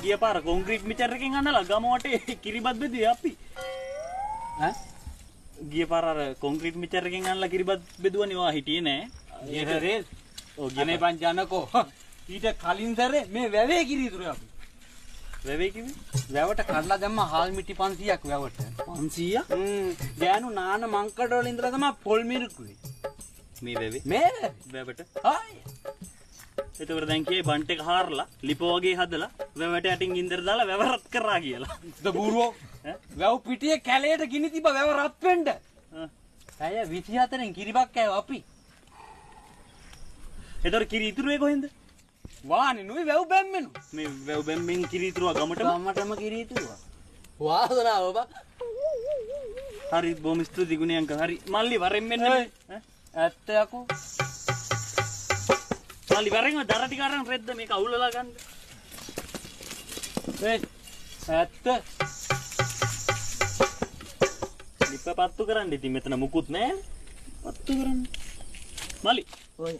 ගිය පාර කොන්ක්‍රීට් මිචර් එකකින් අනලා ගම වටේ කිරිබත් බෙදුවේ අපි. ඈ ගිය පාර අර කොන්ක්‍රීට් මිචර් එකකින් අනලා කිරිබත් බෙදුවනේ වා හිටියේ නෑ. ඒ සරේ ඔව් අනේ පංචානකෝ ඊට කලින් සරේ මේ වැවේ කිරි ඉතුරු අපි. වැවේ කිව්වේ? වැවට කඩලා දැම්ම හාල් මිටි 500ක් වැවට. 500? ගෑනු නාන මංකඩ වල ඉඳලා තමයි පොල් මිරිකුවේ. මේ වැවේ. මේ වැවට. හායි. එතකොට දැන් කියේ බන්ට් එක හාරලා ලිපෝ වගේ හදලා වැවට යටින් ගින්දර දාලා වැව රත් කරා කියලා. ද බූරුවෝ වැව් පිටියේ කැලේට ගිනි තිබ්බ වැව රත් වෙන්න. ඇය 24න් කිරිබක් කෑව අපි. එතකොට කිරි ඉතුරුවේ කොහෙන්ද? වානේ නුයි වැව් බැම්මෙනු. මේ වැව බැම්මෙන් කිරි ඉතුරුවා ගමටම. ගමටම කිරි ඉතුරුවා. වාසනාව බා. හරි බොහොම ස්තුතියි ගුණේ අංකල්. හරි මල්ලි වරෙන් මෙන්න මේ. ඇත්ත යකෝ. මල්ලි වරෙන්ම දර ටික අරන් රෙද්ද මේක අවුලලා ගන්න. ඇත්ත. ලිප පත්තු කරන්න ඉතින් මෙතන මුකුත් නැහැ. පත්තු කරන්න. මල්ලි. ඔය